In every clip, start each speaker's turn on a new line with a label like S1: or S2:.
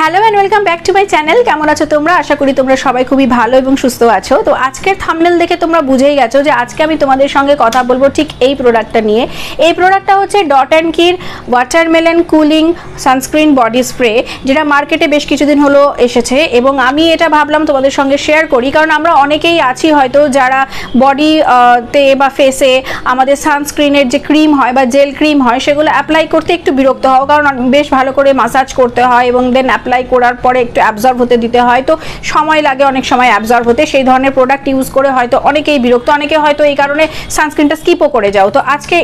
S1: Hello and welcome back to my channel. কেমন আছো তোমরা? আশা করি তোমরা সবাই খুবই ভালো এবং সুস্থ আছো। তো আজকের থাম্বনেল দেখে তোমরা বুঝেই গেছো যে আজকে আমি তোমাদের সঙ্গে কথা বলবো ঠিক এই প্রোডাক্টটা নিয়ে। এই প্রোডাক্টটা হচ্ছে ডট অ্যান্ড কির watermelon cooling sunscreen body spray, যেটা মার্কেটে বেশ কিছুদিন হলো এসেছে এবং আমি এটা ভাবলাম তোমাদের সঙ্গে শেয়ার করি, কারণ আমরা অনেকেই আছি হয়তো যারা বডিতে বা ফেসে আমাদের সানস্ক্রিনের যে ক্রিম হয় বা জেল ক্রিম হয় সেগুলো অ্যাপ্লাই করতে একটু বিরক্ত হও, কারণ বেশ ভালো করে মাসাজ করতে হয় এবং দেন অ্যাপ্লাই করার পরে একটু অ্যাবজর্ব হতে দিতে হয়, তো সময় লাগে অনেক সময় অ্যাবজর্ব হতে। সেই ধরনের প্রোডাক্ট ইউজ করে হয়তো অনেকেই বিরক্ত, অনেকে হয়তো এই কারণে সানস্ক্রিনটা স্কিপও করে যাও। তো আজকে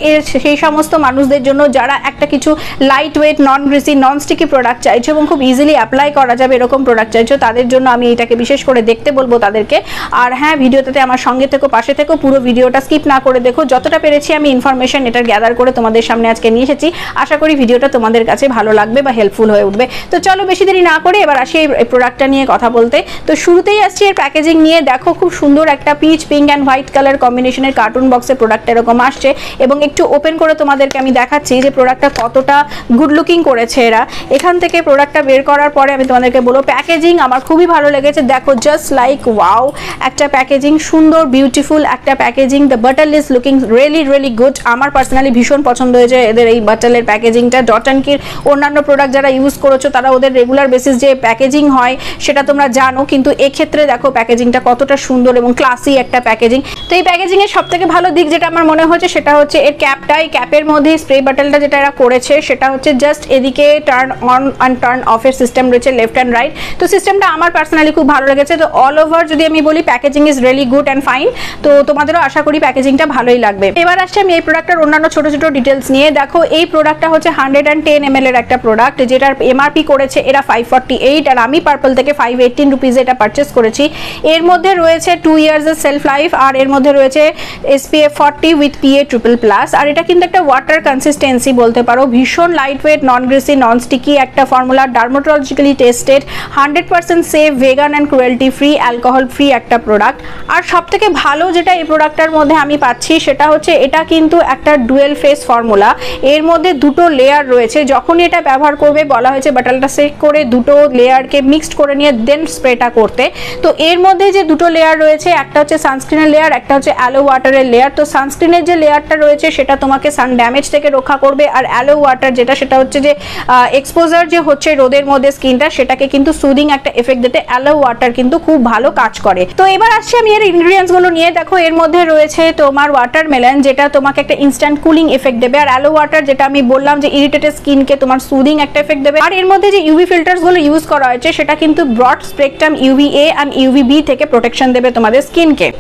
S1: সেই সমস্ত মানুষদের জন্য যারা একটা কিছু light weight non greasy non sticky product চাইছো এবং খুব ইজিলি অ্যাপ্লাই করা যাবে এরকম প্রোডাক্ট চাইছো, তাদের জন্য আমি এটাকে বিশেষ করে দেখতে বলবো তাদেরকে। আর হ্যাঁ, ভিডিওটাতে আমার সঙ্গে থেকো, পাশে থেকো, পুরো ভিডিওটা স্কিপ না করে দেখো। যতটা পেরেছি আমি ইনফরমেশন এটা গ্যাদার করে তোমাদের সামনে আজকে নিয়ে এসেছি। আশা করি ভিডিওটা তোমাদের কাছে ভালো লাগবে বা হেল্পফুল হয়ে উঠবে। তো চলো বেশি দেরি না করে এবার আসি এই প্রোডাক্টটা নিয়ে কথা বলতে। তো শুরুতেই আসছি এর প্যাকেজিং নিয়ে। দেখো খুব সুন্দর একটা peach pink and white colour কম্বিনেশনের কার্টুন বক্সে প্রোডাক্টটা এরকম আসছে এবং একটু ওপেন করে তোমাদেরকে আমি দেখাচ্ছি যে প্রোডাক্টটা কতটা গুড লুকিং করেছে এরা। এখান থেকে প্রোডাক্টটা বের করার পরে আমি তোমাদেরকে বলবো প্যাকেজিং আমার খুবই ভালো লেগেছে। দেখো জাস্ট লাইক ওয়াও একটা প্যাকেজিং, সুন্দর বিউটিফুল একটা packaging. The bottle is looking really good. আমার পার্সোনালি ভীষণ পছন্দ হয়েছে এদের এই বাটলের প্যাকেজিংটা। ডট অ্যান্ড কির অন্যান্য প্রোডাক্ট যারা ইউজ করেছো তারা ওদের রেগুলার বেসিস যে প্যাকেজিং হয় সেটা তোমরা জানো, কিন্তু এক্ষেত্রে দেখো প্যাকেজিংটা কতটা সুন্দর এবং ক্লাসি একটা প্যাকেজিং। তো এই প্যাকেজিং এর সবথেকে ভালো দিক যেটা আমার মনে হয়েছে সেটা হচ্ছে এর ক্যাপটা। এই ক্যাপের মধ্যে স্প্রে বাটলটা যেটা এরা করেছে সেটা হচ্ছে জাস্ট এদিকে turn on and turn off এর সিস্টেম রয়েছে লেফট অ্যান্ড রাইট। তো সিস্টেমটা আমার পার্সোনালি খুব ভালো লেগেছে। তো অল ওভার যদি আমি বলি packaging is really good and fine. তো তোমাদেরও আশা করি প্যাকেজিংটা ভালোই লাগবে। এবার আসছে আমি এই প্রোডাক্টের অন্যান্য ছোট ছোট ডিটেলস নিয়ে। দেখো এই প্রোডাক্টটা হচ্ছে 110 ml এর একটা প্রোডাক্ট, যেটার এমআরপি করেছে এরা 548 আর আমি পার্পল থেকে 518 রুপিজে এটা পারচেস করেছি। এর মধ্যে রয়েছে 2 years এর সেলফ লাইফ আর এর মধ্যে রয়েছে SPF 40 উইথ PA+++। আর এটা কিন্তু একটা ওয়াটার কনসিস্টেন্সি বলতে পারো। ভীষণ light weight non greasy non sticky একটা formula, dermatologically tested, 100% safe, vegan and cruelty free, alcohol free একটা প্রোডাক্ট। আর সব থেকে ভালো যেটা এই প্রোডাক্টটার মধ্যে আমি পাচ্ছি সেটা হচ্ছে এটা কিন্তু একটা ডুয়েল ফেস ফর্মুলা। এর মধ্যে দুটো লেয়ার রয়েছে। যখনই এটা ব্যবহার করবে বলা হয়েছে বাটলটা সেট করে দুটো লেয়ারকে মিক্সড করে নিয়ে দেন স্প্রেটা করতে। তো এর মধ্যে যে দুটো লেয়ার রয়েছে, একটা হচ্ছে সানস্ক্রিনের লেয়ার, একটা হচ্ছে অ্যালো ওয়াটারের লেয়ার। তো সানস্ক্রিনের যে লেয়ারটা রয়েছে সেটা তোমাকে সান ড্যামেজ থেকে রক্ষা করবে, আর অ্যালো ওয়াটার যেটা সেটা হচ্ছে যে এক্সপোজার যে হচ্ছে রোদের মধ্যে স্কিনটা সেটাকে কিন্তু সুদিং একটা এফেক্ট দিতে অ্যালো ওয়াটার কিন্তু খুব ভালো কাজ করে। তো এবার আসছি আমি এর ইনগ্রিডিয়েন্টস গুলো নিয়ে। দেখো এর মধ্যে রয়েছে তোমার ওয়াটারমেলন, যেটা তোমাকে একটা ইনস্ট্যান্ট কুলিং এফেক্ট দেবে, আর অ্যালো ওয়াটার যেটা আমি বললাম যে ইরিটেটেড স্কিনকে তোমার সুদিং একটা এফেক্ট দেবে। আর এর মধ্যে যে ইউভি ফিল্টার্স গুলো ইউজ করা হয়েছে সেটা কিন্তু broad spectrum UVA and UVB থেকে প্রোটেকশন দেবে তোমাদের স্কিনকে।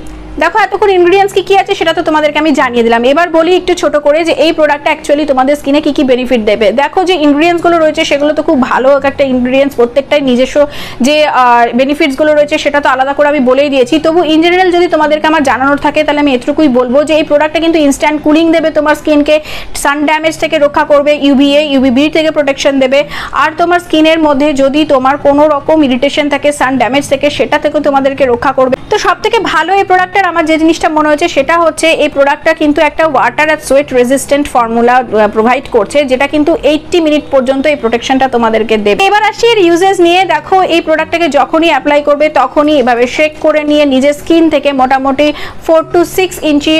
S1: দেখো এতক্ষণ ইনগ্রিডিয়েন্টস কি আছে সেটা তো তোমাদেরকে আমি জানিয়ে দিলাম। এবার বলি একটু ছোট করে যে এই প্রোডাক্টটা অ্যাকচুয়ালি তোমাদের স্কিনে কি বেনিফিট দেবে। দেখো যে ইনগ্রিডিয়েন্টসগুলো রয়েছে সেগুলো তো খুব ভালো একটা ইনগ্রিডিয়েন্টস, প্রত্যেকটাই নিজস্ব যে বেনিফিটসগুলো রয়েছে সেটা তো আলাদা করে আমি বলেই দিয়েছি। তবু ইন জেনারেল যদি তোমাদেরকে আমার জানানোর থাকে তাহলে আমি এটুকুই বলবো যে এই প্রোডাক্টটা কিন্তু ইনস্ট্যান্ট কুলিং দেবে তোমার স্কিনকে, সান ড্যামেজ থেকে রক্ষা করবে, UVA UVB থেকে প্রোটেকশন দেবে। আর তোমার স্কিনের মধ্যে যদি তোমার কোনো রকম ইরিটেশন থাকে সান ড্যামেজ থেকে সেটা থেকে তোমাদেরকে রক্ষা করবে। তো সব থেকে ভালো এই প্রোডাক্টটার আমার যে জিনিসটা মনে হচ্ছে সেটা হচ্ছে এই প্রোডাক্টটা কিন্তু একটা ওয়াটার আর সোয়েট রেজিস্ট্যান্ট ফর্মুলা প্রোভাইড করছে, যেটা কিন্তু 80 মিনিট পর্যন্ত এই প্রোটেকশনটা তোমাদেরকে দেবে। এবার আসি এর ইউজেস নিয়ে। দেখো এই প্রোডাক্টটাকে যখনই অ্যাপ্লাই করবে তখনই এভাবে শেক করে নিয়ে নিজের স্কিন থেকে মোটামুটি 4 to 6 ইঞ্চি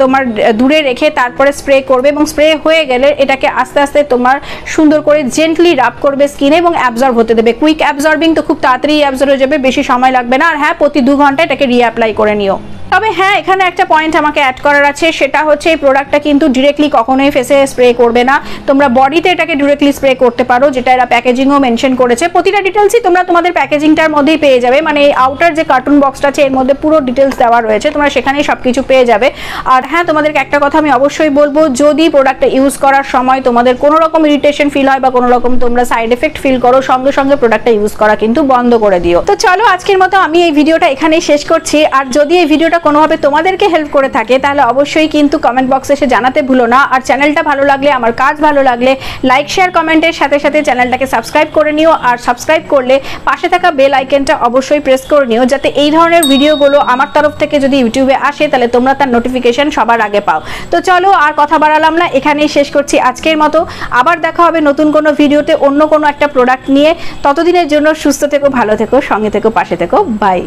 S1: তোমার দূরে রেখে তারপরে স্প্রে করবে এবং স্প্রে হয়ে গেলে এটাকে আস্তে আস্তে তোমার সুন্দর করে জেন্টলি রাব করবে স্কিনে এবং অ্যাবজর্ব হতে দেবে। কুইক অ্যাবজর্বিং, তো খুব তাড়াতাড়ি অ্যাবজর্ব হয়ে যাবে, বেশি সময় লাগবে না। আর হ্যাঁ, প্রতি 2 ঘন্টা এটাকে রিঅ্যাপ্লাই করে নিও। তবে হ্যাঁ, এখানে একটা পয়েন্ট আমাকে অ্যাড করার আছে, সেটা হচ্ছে এই প্রোডাক্টটা কিন্তু ডিরেক্টলি কখনোই ফেসে স্প্রে করবে না। তোমরা বডিতে এটাকে ডিরেক্টলি স্প্রে করতে পারো, যেটা এরা প্যাকেজিংও মেনশন করেছে। প্রতিটা ডিটেলসই তোমরা তোমাদের প্যাকেজিংটার মধ্যেই পেয়ে যাবে, মানে এই আউটার যে কার্টুন বক্সটা আছে এর মধ্যে পুরো ডিটেলস দেওয়া রয়েছে, তোমরা সেখানেই সবকিছু পেয়ে যাবে। আর হ্যাঁ, তোমাদেরকে একটা কথা আমি অবশ্যই বলবো, যদি প্রোডাক্টটা ইউজ করার সময় তোমাদের কোনো রকম ইরিটেশন ফিল হয় বা কোনো রকম তোমরা সাইড এফেক্ট ফিল করো, সঙ্গে সঙ্গে প্রোডাক্টটা ইউজ করা কিন্তু বন্ধ করে দিও। তো চলো আজকের মতো আমি এই ভিডিওটা এখানেই শেষ করছি। আর যদি এই ভিডিওটা ভিডিওটা কোনোভাবে তোমাদেরকে হেল্প করে থাকে তাহলে অবশ্যই কিন্তু কমেন্ট বক্সে এসে জানাতে ভুলো না। আর চ্যানেলটা ভালো লাগলে, আমার কাজ ভালো লাগলে লাইক শেয়ার কমেন্টের সাথে সাথে চ্যানেলটাকে সাবস্ক্রাইব করে নিও। আর সাবস্ক্রাইব করলে পাশে থাকা বেল আইকনটা অবশ্যই প্রেস করে নিও, যাতে এই ধরনের ভিডিওগুলো আমার তরফ থেকে যদি ইউটিউবে আসে তাহলে তোমরা তার নোটিফিকেশন সবার আগে পাও। তো চলো আর কথা বাড়ালাম না, এখানেই শেষ করছি আজকের মতো। আবার দেখা হবে নতুন কোনো ভিডিওতে অন্য কোনো একটা প্রোডাক্ট নিয়ে। ততদিনের জন্য সুস্থ থেকো, ভালো থেকো, সঙ্গে থেকো, পাশে থেকো। বাই।